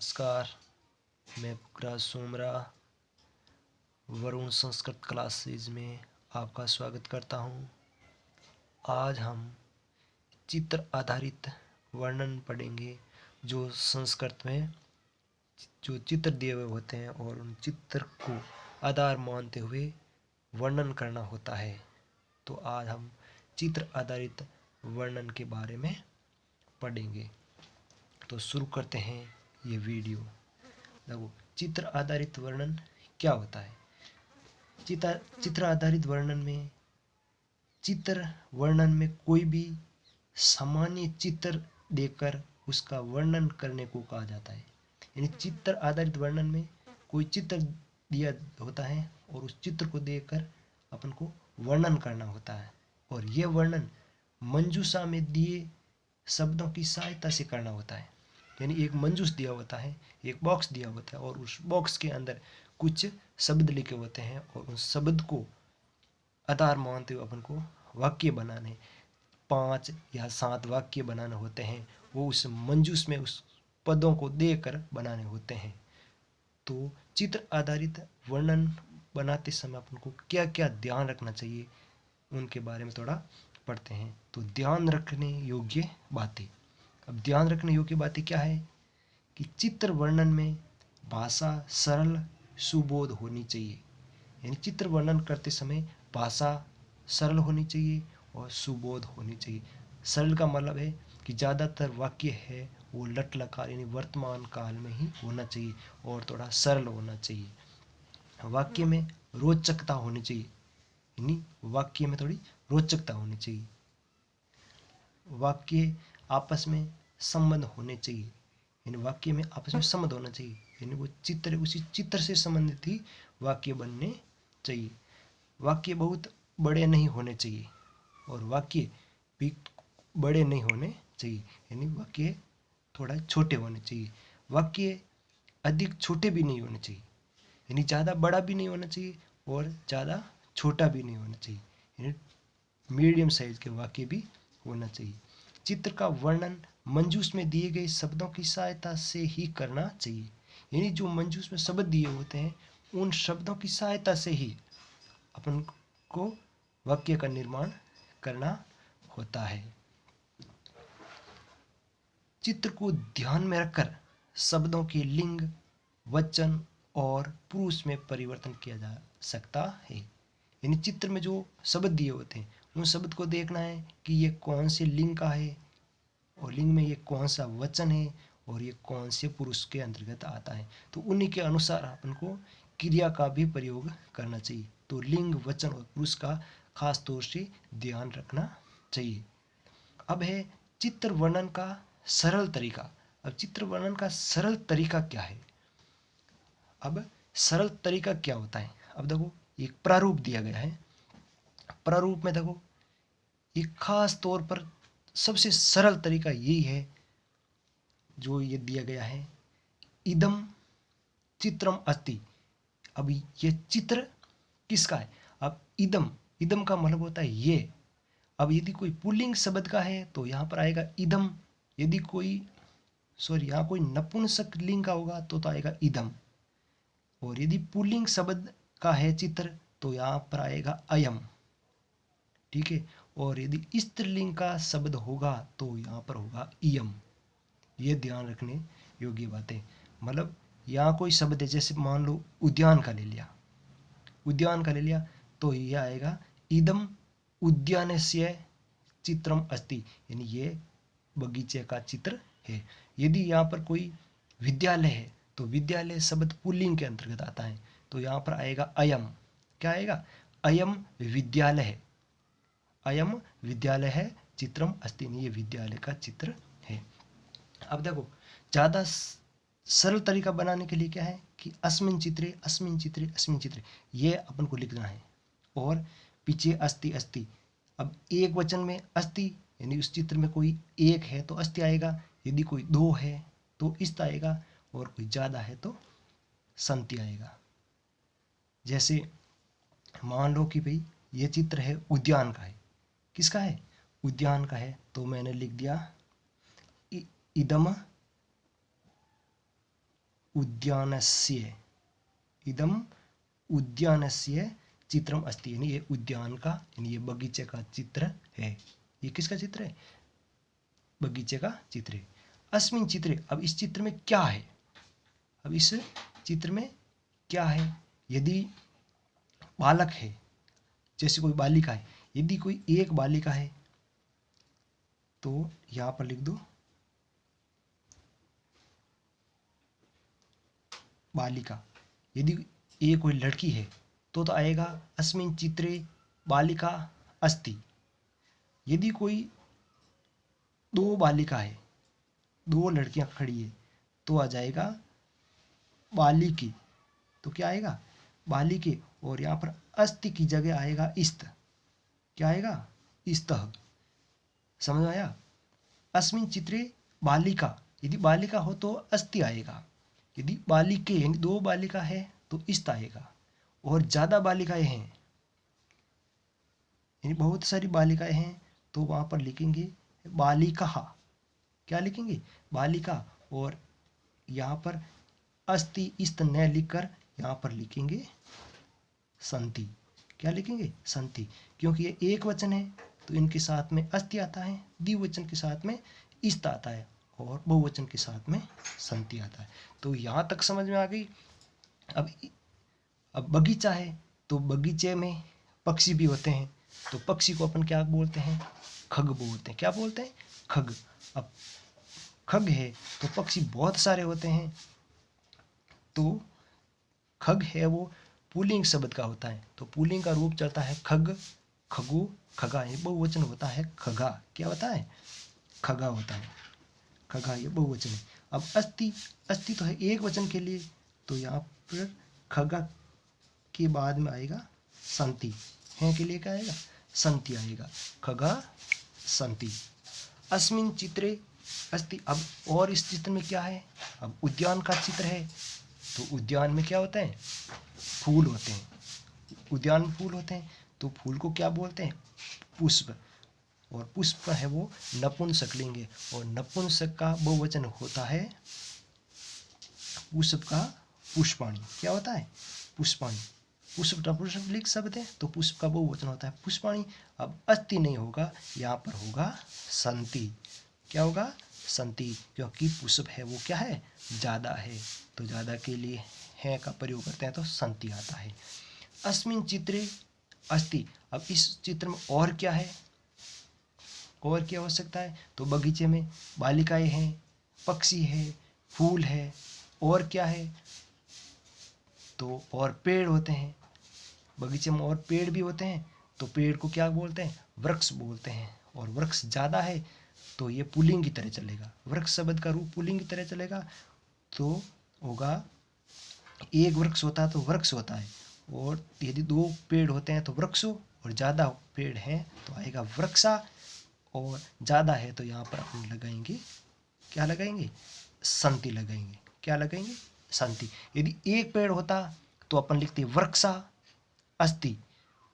नमस्कार। मैं पुखराज सोमरा वरुण संस्कृत क्लासेज में आपका स्वागत करता हूँ। आज हम चित्र आधारित वर्णन पढ़ेंगे। जो संस्कृत में जो चित्र दिए हुए होते हैं और उन चित्र को आधार मानते हुए वर्णन करना होता है। तो आज हम चित्र आधारित वर्णन के बारे में पढ़ेंगे। तो शुरू करते हैं ये वीडियो। देखो, चित्र आधारित वर्णन क्या होता है। चित्र आधारित वर्णन में कोई भी सामान्य चित्र देकर उसका वर्णन करने को कहा जाता है। यानी चित्र आधारित वर्णन में कोई चित्र दिया होता है और उस चित्र को देखकर अपन को वर्णन करना होता है, और यह वर्णन मंजूषा में दिए शब्दों की सहायता से करना होता है। यानी एक मंजूष दिया होता है, एक बॉक्स दिया होता है, और उस बॉक्स के अंदर कुछ शब्द लिखे होते हैं, और उस शब्द को आधार मानते हुए अपन को वाक्य बनाने 5 या 7 वाक्य बनाने होते हैं। वो उस मंजूष में उस पदों को देकर बनाने होते हैं। तो चित्र आधारित वर्णन बनाते समय अपन को क्या क्या ध्यान रखना चाहिए, उनके बारे में थोड़ा पढ़ते हैं। तो ध्यान रखने योग्य बातें। अब ध्यान रखने योग्य बातें क्या है कि चित्र वर्णन में भाषा सरल सुबोध होनी चाहिए। यानी चित्र वर्णन करते समय भाषा सरल होनी चाहिए और सुबोध होनी चाहिए। सरल का मतलब है कि ज़्यादातर वाक्य है वो लट लकार यानी वर्तमान काल में ही होना चाहिए और थोड़ा सरल होना चाहिए। वाक्य में रोचकता होनी चाहिए, यानी वाक्य में थोड़ी रोचकता होनी चाहिए। वाक्य आपस में संबंध होने चाहिए, यानी वाक्य में आपस में संबंध होना चाहिए। यानी वो चित्र उसी चित्र से संबंधित ही वाक्य बनने चाहिए। वाक्य बहुत बड़े नहीं होने चाहिए और वाक्य भी बड़े नहीं होने चाहिए, यानी वाक्य थोड़ा छोटे होने चाहिए। वाक्य अधिक छोटे भी नहीं होने चाहिए, यानी ज़्यादा बड़ा भी नहीं होना चाहिए और ज़्यादा छोटा भी नहीं होना चाहिए, यानी मीडियम साइज के वाक्य भी होना चाहिए। चित्र का वर्णन मंजूष में दिए गए शब्दों की सहायता से ही करना चाहिए। यानी जो मंजूष में शब्द दिए होते हैं उन शब्दों की सहायता से ही अपन को वाक्य का निर्माण करना होता है। चित्र को ध्यान में रखकर शब्दों के लिंग, वचन और पुरुष में परिवर्तन किया जा सकता है। यानी चित्र में जो शब्द दिए होते हैं उन शब्द को देखना है कि ये कौन से लिंग का है और लिंग में ये कौन सा वचन है और ये कौन से पुरुष के अंतर्गत आता है। तो उन्हीं के अनुसार अपन को क्रिया का भी प्रयोग करना चाहिए। तो लिंग, वचन और पुरुष का खास तौर से ध्यान रखना चाहिए। अब है चित्र वर्णन का सरल तरीका। अब चित्र वर्णन का सरल तरीका क्या है। अब सरल तरीका क्या होता है। अब देखो, एक प्रारूप दिया गया है। प्रारूप में देखो, एक खास तौर पर सबसे सरल तरीका यही है जो ये दिया गया है, इदम चित्रम अस्ति। अब ये चित्र किसका है। अब इदम, इदम का मतलब होता है ये। अब यदि कोई पुल्लिंग शब्द का है तो यहाँ पर आएगा इदम। यदि कोई यहाँ कोई नपुंसक लिंग का होगा तो आएगा इदम। और यदि पुल्लिंग शब्द का है चित्र तो यहाँ पर आएगा अयम। ठीक है। और यदि स्त्रीलिंग का शब्द होगा तो यहाँ पर होगा इयम। ये ध्यान रखने योग्य बातें। मतलब यहाँ कोई शब्द है, जैसे मान लो उद्यान का ले लिया, उद्यान का ले लिया तो ये आएगा इदम उद्यानस्य चित्रम अस्ति, यानी ये बगीचे का चित्र है। यदि यहाँ पर कोई विद्यालय है तो विद्यालय शब्द पुल्लिंग के अंतर्गत आता है तो यहाँ पर आएगा अयम। क्या आएगा, अयम विद्यालय है, अयम विद्यालय है चित्रम अस्ति, ये विद्यालय का चित्र है। अब देखो, ज़्यादा सरल तरीका बनाने के लिए क्या है कि अस्मिन चित्रे अस्मिन चित्रे अस्मिन चित्रे ये अपन को लिखना है, और पीछे अस्ति अस्ति। अब एक वचन में अस्ति, यानी उस चित्र में कोई एक है तो अस्ति आएगा, यदि कोई दो है तो इस्त आएगा, और कोई ज़्यादा है तो संति आएगा। जैसे मान लो कि भाई ये चित्र है उद्यान का है। किसका है, उद्यान का है, तो मैंने लिख दिया इदम उद्यानस्य, इदम उद्यानस्य चित्रम अस्ति, यानी ये उद्यान का, यानी ये बगीचे का चित्र है। ये किसका चित्र है? बगीचे का चित्र है। अस्मिन चित्रे, अब इस चित्र में क्या है? अब इस चित्र में क्या है? यदि बालक है, जैसे कोई बालिका है, यदि कोई एक बालिका है तो यहां पर लिख दो बालिका। यदि ये कोई लड़की है तो आएगा अस्मिन चित्रे बालिका अस्ति। यदि कोई दो बालिका है, दो लड़कियां खड़ी है, तो आ जाएगा बालिकी। तो क्या आएगा? बालिके। और यहाँ पर अस्ति की जगह आएगा इस्त। क्या आएगा? इस्तः। समझ में आया? अस्मिन चित्रे बालिका, यदि बालिका हो तो अस्ति आएगा। यदि बालिके यानी दो बालिका है तो इस्त आएगा। और ज़्यादा बालिकाएं हैं, यानी बहुत सारी बालिकाएं हैं, तो वहाँ पर लिखेंगे बालिका। क्या लिखेंगे? बालिका। और यहाँ पर अस्ति इस्त न लिखकर यहाँ पर लिखेंगे संति। क्या लिखेंगे? संति। क्योंकि ये एक वचन है तो इनके साथ में अस्ति आता है, द्विवचन के साथ में इस्त आता है, और बहुवचन के साथ में संति आता है। तो यहाँ तक समझ में आ गई। अब बगीचा है तो बगीचे में पक्षी भी होते हैं, तो पक्षी को अपन क्या बोलते हैं? खग बोलते हैं। क्या बोलते हैं? खग। अब खग है तो पक्षी बहुत सारे होते हैं, तो खग है वो पुल्लिंग शब्द का होता है, तो पुल्लिंग का रूप चलता है खग, खगु, खगा। ये बहुवचन होता है खगा। क्या होता है? खगा होता है। खगा ये बहुवचन है। अब अस्ति, अस्ति तो है एक वचन के लिए, तो यहाँ पर खगा के बाद में आएगा संति। है के लिए क्या आएगा? संति आएगा। खगा संति। अस्मिन चित्रे अस्ति। अब और इस चित्र में क्या है? अब उद्यान का चित्र है, तो उद्यान में क्या होते हैं? फूल होते हैं। उद्यान में फूल होते हैं, तो फूल को क्या बोलते हैं? पुष्प। और पुष्प है वो नपुंसकलिंग है, और नपुंसक का बहुवचन होता है पुष्प का पुष्पाणि। क्या होता है? पुष्पाणि। पुष्प नपुंसकलिंग शब्द है, तो पुष्प का बहुवचन होता है पुष्पाणि। अब अस्ति नहीं होगा, यहाँ पर होगा संति। क्या होगा? संति। क्योंकि पुष्प है वो क्या है? ज़्यादा है, तो ज़्यादा के लिए है का प्रयोग करते हैं तो संति आता है। अस्मिन चित्रे अस्ति। अब इस चित्र में और क्या है? और क्या हो सकता है? तो बगीचे में बालिकाएं हैं, पक्षी है, फूल है, और क्या है? तो और पेड़ होते हैं। बगीचे में और पेड़ भी होते हैं, तो पेड़ को क्या बोलते हैं? वृक्ष बोलते हैं। और वृक्ष ज़्यादा है तो ये पुल्लिंग की तरह चलेगा। वृक्ष शब्द का रूप पुल्लिंग की तरह चलेगा, तो होगा एक वृक्ष होता है तो वृक्ष होता है, और यदि दो पेड़ होते हैं तो वृक्षो, और ज़्यादा पेड़ हैं तो आएगा वृक्षा, और ज़्यादा है तो यहाँ पर अपन लगाएंगे, क्या लगाएंगे? संति लगाएंगे। क्या लगाएंगे? संति। यदि एक पेड़ होता तो अपन लिखते वृक्षा अस्ति,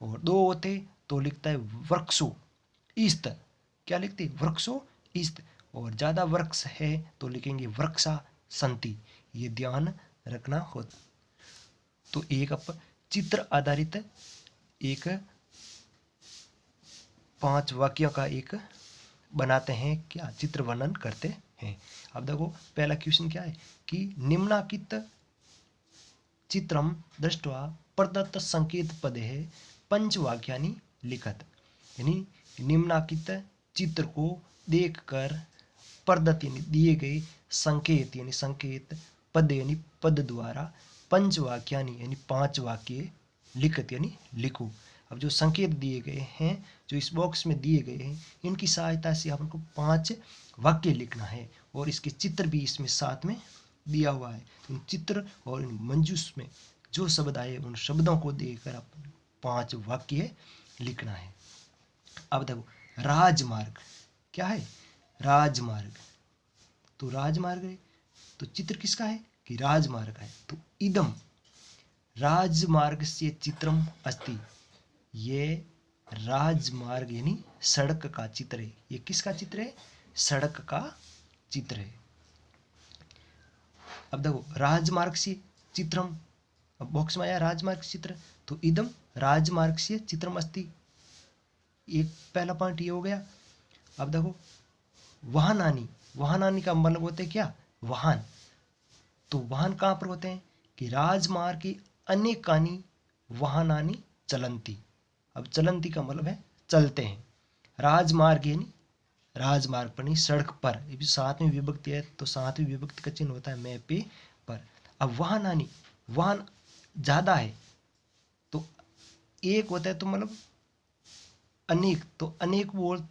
और दो होते तो लिखता है वृक्षो इस्त। क्या लिखते? वृक्षो इस्त। और ज़्यादा वृक्ष है तो लिखेंगे वृक्षा संति। ये ध्यान रखना होता। तो एक अब चित्र आधारित एक 5 वाक्यों का एक बनाते हैं, क्या चित्र वर्णन करते हैं। अब देखो पहला क्वेश्चन क्या है कि निम्नांकित चित्रम दृष्ट्वा प्रदत्त संकेत पदे पंचवाक्यानि लिखत। यानी निम्नांकित चित्र को देखकर प्रदत्त यानी दिए गए संकेत यानी संकेत, पद यानी पद द्वारा पंचवाक्यानि यानी 5 वाक्य लिखत यानी लिखो। अब जो संकेत दिए गए हैं, जो इस बॉक्स में दिए गए हैं, इनकी सहायता से आपको 5 वाक्य लिखना है, और इसके चित्र भी इसमें साथ में दिया हुआ है। इन चित्र और इन मंजूस में जो शब्द आए उन शब्दों को देखकर आप 5 वाक्य लिखना है। अब देखो राजमार्ग क्या है? राजमार्ग। तो राजमार्ग है तो चित्र किसका है? कि राजमार्ग है। तो इदम राजमार्ग से चित्रम अस्ति। ये राजमार्ग यानी सड़क का चित्र है। ये किसका चित्र है? सड़क का चित्र है। अब देखो राजमार्ग से चित्रम, अब बॉक्स में आया राजमार्ग चित्र, तो इदम राजमार्ग से चित्रम अस्ति, एक पहला पॉइंट ये हो गया। अब देखो वाहनानी, वाहनानी का मतलब होते हैं क्या, वाहन। तो वाहन कहाँ पर होते हैं कि राजमार्ग की अनेकानी वाहनानी चलंती। अब चलंती का मतलब है चलते हैं, राजमार्ग यानी राजमार्ग पर नहीं, सड़क पर, ये भी सातवीं विभक्ति है तो सातवीं विभक्ति का चिन्ह होता है मैं पे पर। अब वाहनानी, वाहन ज्यादा है तो एक होता है तो मतलब अनेक, तो अनेक बोल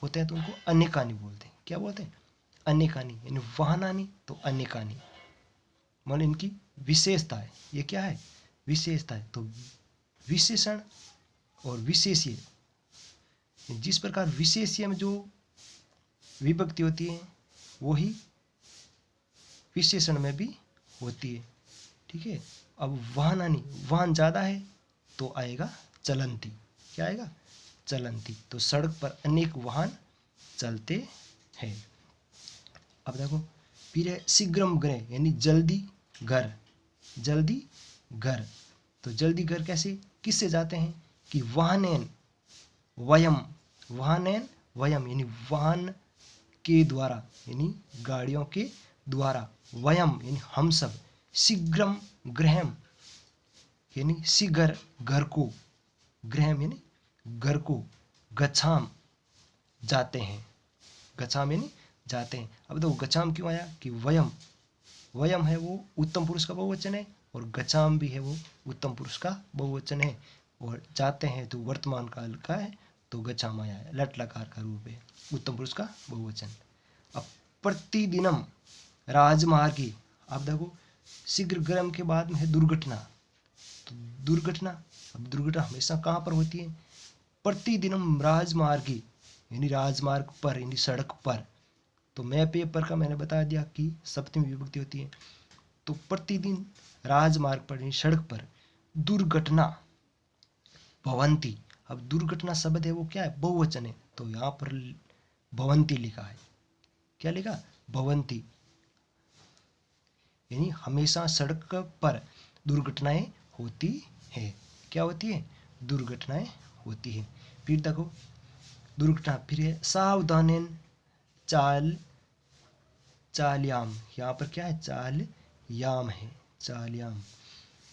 होते हैं तो उनको अनेकानी बोलते हैं। क्या बोलते हैं, अनेकानी, यानी वाहनानी तो अनेकानी, मतलब इनकी विशेषता है। ये क्या है, विशेषता है। तो विशेषण और विशेष्य, जिस प्रकार विशेष्य में जो विभक्ति होती है वही विशेषण में भी होती है, ठीक है। अब वाहनानी, वाहन ज़्यादा है तो आएगा चलंती, क्या आएगा, चलंती। तो सड़क पर अनेक वाहन चलते हैं। अब देखो फिर है शीघ्रम गृह, यानी जल्दी घर, जल्दी घर। तो जल्दी घर कैसे, किससे जाते हैं कि वाहनेन वयम, वाहनेन वयम यानी वाहन के द्वारा, यानी गाड़ियों के द्वारा, वयम यानी हम सब, शीघ्रम गृहम यानी शीघ्र घर को, गृहम यानी घर को, गच्छाम जाते हैं, गच्छाम यानी जाते हैं। अब देखो गच्छाम क्यों आया कि वयम, वयम है वो उत्तम पुरुष का बहुवचन है और गच्छाम भी है वो उत्तम पुरुष का बहुवचन है, और जाते हैं तो वर्तमान काल का है तो गच्छाम आया है, लट लकार का रूप है, उत्तम पुरुष का बहुवचन। अब प्रतिदिनम राजमार्गी, आप देखो शीघ्र गर्म के बाद में है दुर्घटना, तो दुर्घटना, अब दुर्घटना हमेशा कहाँ पर होती है, प्रतिदिनम राजमार्गी यानी राजमार्ग पर, यानी सड़क पर। तो मैं पेपर का मैंने बता दिया कि सप्तमी विभक्ति होती है। तो प्रतिदिन राजमार्ग पर यानी सड़क पर दुर्घटना भवंती, अब दुर्घटना शब्द है वो क्या है, बहुवचन है, तो यहाँ पर भवंती लिखा है, क्या लिखा, भवंती, यानी हमेशा सड़क पर दुर्घटनाएं होती है। क्या होती है, दुर्घटनाएं होती है। फिर देखो दुर्घटना, फिर है सावधानेन चाल चालयाम, यहाँ पर क्या है, चाल याम है, चालयाम,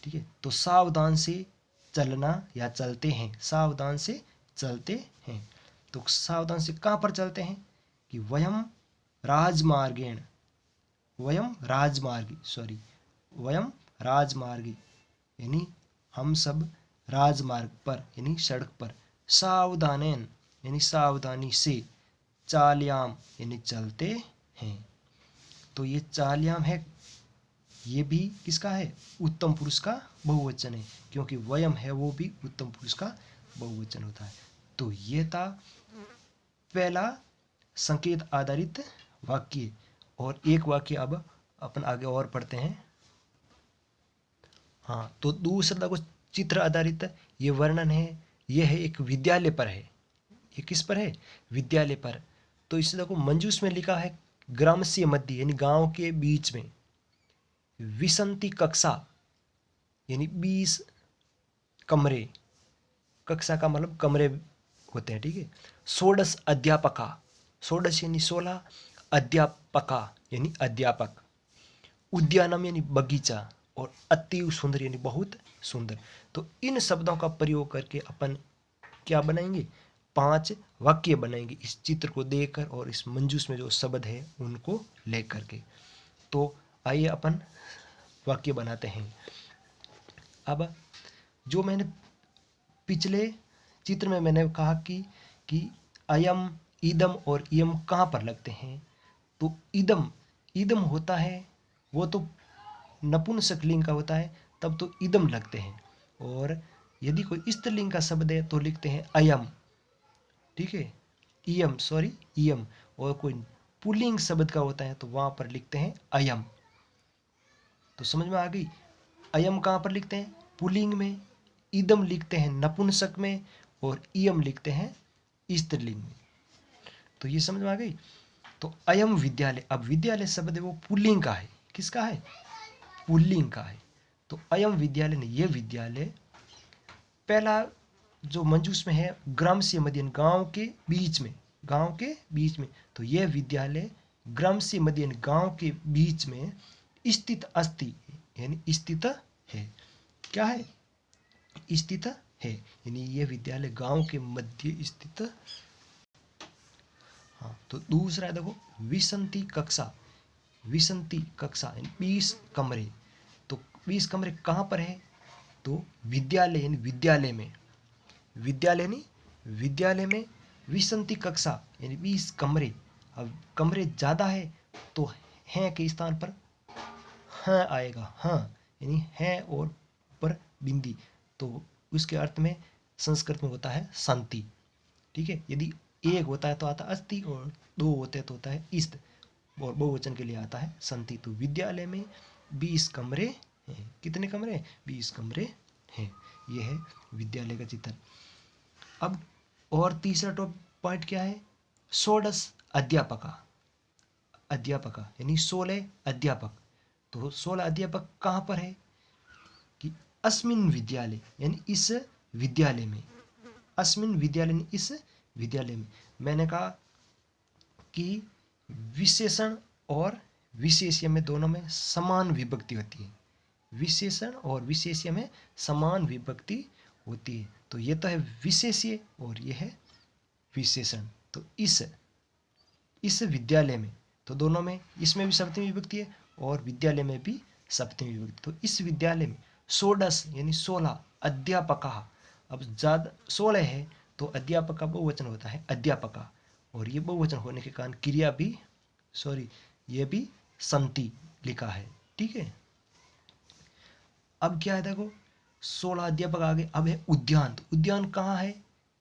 ठीक है। तो सावधान से चलना या चलते हैं, सावधान से चलते हैं। तो सावधान से कहाँ पर चलते हैं कि वयम राजमार्गेण, वयम राजमार्गी, सॉरी वयम राजमार्गी यानी हम सब राजमार्ग पर यानी सड़क पर, सावधानेन यानी सावधानी से, चालयाम यानी चलते हैं। तो ये चालयाम है, ये भी किसका है, उत्तम पुरुष का बहुवचन है, क्योंकि वयम है वो भी उत्तम पुरुष का बहुवचन होता है। तो ये था पहला संकेत आधारित वाक्य। और एक वाक्य अब अपन आगे और पढ़ते हैं। हाँ, तो दूसरा देखो चित्र आधारित, ये वर्णन है, ये है एक विद्यालय पर है, ये किस पर है, विद्यालय पर। तो इसे देखो मंजूस में लिखा है ग्राम से मध्य यानी गांव के बीच में, विसंति कक्षा यानी 20 कमरे, कक्षा का मतलब कमरे होते हैं, ठीक है। षोडश अध्यापका, षोडश यानी 16, अध्यापका यानी अध्यापक, उद्यानम यानी बगीचा, और अति सुंदर यानी बहुत सुंदर। तो इन शब्दों का प्रयोग करके अपन क्या बनाएंगे, 5 वाक्य बनाएंगे इस चित्र को देखकर और इस मंजूस में जो शब्द है उनको लेकर के। तो आइए अपन वाक्य बनाते हैं। अब जो मैंने पिछले चित्र में मैंने कहा कि अयम, इदम और इयम कहाँ पर लगते हैं, तो इदम, इदम होता है वो तो नपुंसकलिंग का होता है, तब तो इदम लगते हैं। और यदि कोई स्त्रीलिंग का शब्द है तो लिखते हैं अयम, ठीक है, इयम, सॉरी इयम। और कोई पुल्लिंग शब्द का होता है तो वहां पर लिखते हैं अयम। तो समझ में आ गई, अयम कहाँ पर लिखते हैं, पुल्लिंग में, इदम लिखते हैं नपुंसक में, और इयम लिखते हैं स्त्रीलिंग में। तो ये समझ में आ गई। तो अयम विद्यालय, अब विद्यालय शब्द है वो पुल्लिंग का है, किसका है, पुल्लिंग का है। तो अयम विद्यालय ने, ये विद्यालय, पहला जो मंजूस में है ग्राम से मध्यन, गांव के बीच में, गांव के बीच में, तो यह विद्यालय ग्राम से मध्यन, गांव के बीच में स्थित अस्ति, यानी स्थित है। क्या है? स्थित है, यानी यह विद्यालय गांव के मध्य स्थित। हाँ, तो दूसरा है देखो, विसंति कक्षा, विसंति कक्षा यानी 20 कमरे। तो 20 कमरे कहाँ पर है? तो विद्यालय यानी विद्यालय में, विद्यालय नहीं, विद्यालय में विसंति कक्षा यानी 20 कमरे। अब कमरे ज़्यादा है तो हैं के स्थान पर हाँ आएगा, हाँ, यानी है और पर बिंदी, तो उसके अर्थ में संस्कृत में होता है संति। ठीक है, यदि एक होता है तो आता अस्ति, और दो होते हैं तो होता है इस्त, और बहुवचन के लिए आता है संति। तो विद्यालय में 20 कमरे हैं। कितने कमरे? 20 कमरे हैं। यह है विद्यालय का चित्र। अब और तीसरा पॉइंट क्या है? षोडश अध्यापका, अध्यापका यानी 16 अध्यापक। तो 16 अध्यापक कहाँ पर है? कि अस्मिन विद्यालय यानी इस विद्यालय में, अस्मिन विद्यालय यानी इस विद्यालय में। मैंने कहा कि विशेषण और विशेष्य में दोनों में समान विभक्ति होती है, विशेषण और विशेष्य में समान विभक्ति होती है। तो ये तो है विशेष्य और ये है विशेषण। तो इस विद्यालय में, तो दोनों में, इसमें भी सप्तमी विभक्ति है और विद्यालय में भी सप्तमी विभक्ति। तो इस विद्यालय में षोडश यानी 16 अध्यापका, अब ज़्यादा 16 है तो अध्यापक का बहुवचन होता है अध्यापका, और ये बहुवचन होने के कारण क्रिया भी, ये भी संति लिखा है। ठीक है, अब क्या है देखो, 16 अध्यापक आगे, अब है उद्यान। तो उद्यान कहाँ है?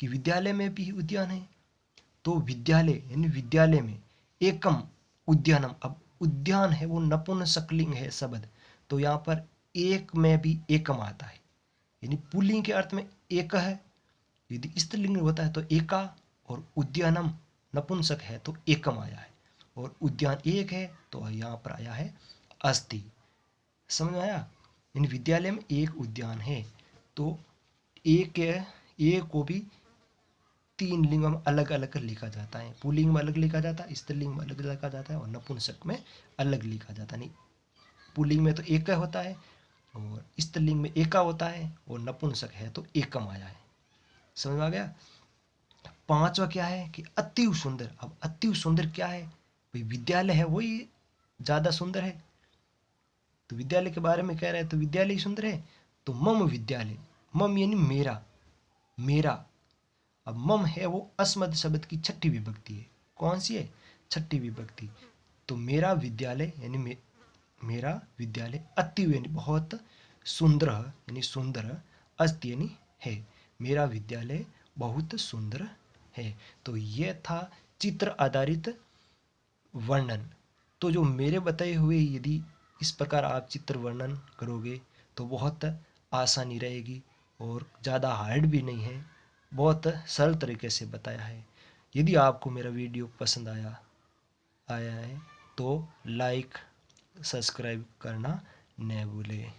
कि विद्यालय में भी उद्यान है। तो विद्यालय यानी विद्यालय में एकम उद्यानम। अब उद्यान है वो नपुंसकलिंग है शब्द, तो यहाँ पर एक में भी एकम आता है, यानी पुल्लिंग के अर्थ में एक है। यदि स्त्रीलिंग होता है तो एका, और उद्यानम नपुंसक है तो एकम आया है, और उद्यान एक है तो यहाँ पर आया है अस्ति। समझ में आया? इन विद्यालय में एक उद्यान है। तो एक को भी 3 लिंग में अलग अलग लिखा जाता है। पुल्लिंग में अलग लिखा जाता है, स्त्रीलिंग में अलग लिखा जाता है, और नपुंसक में अलग लिखा जाता है। नहीं, पुल्लिंग में तो एक होता है और स्त्रीलिंग में एका होता है, और नपुंसक है तो एकम आया है। समझ में आ गया? पांचवा क्या है? कि अतिव सुंदर। अब अतिव सुंदर क्या है? भाई विद्यालय है वही ज़्यादा सुंदर है, तो विद्यालय के बारे में कह रहे हैं तो विद्यालय ही सुंदर है। तो मम विद्यालय, मम यानी मेरा, मेरा। अब मम है वो अस्मद शब्द की छठी विभक्ति है। कौन सी है? छठी विभक्ति। तो मेरा विद्यालय यानी मेरा विद्यालय, अतिव यानी बहुत, सुंदर यानी सुंदर, अस्ति यानी है, मेरा विद्यालय बहुत सुंदर है। तो यह था चित्र आधारित वर्णन। तो जो मेरे बताए हुए, यदि इस प्रकार आप चित्र वर्णन करोगे तो बहुत आसानी रहेगी, और ज़्यादा हार्ड भी नहीं है, बहुत सरल तरीके से बताया है। यदि आपको मेरा वीडियो पसंद आया है तो लाइक सब्सक्राइब करना न भूलें।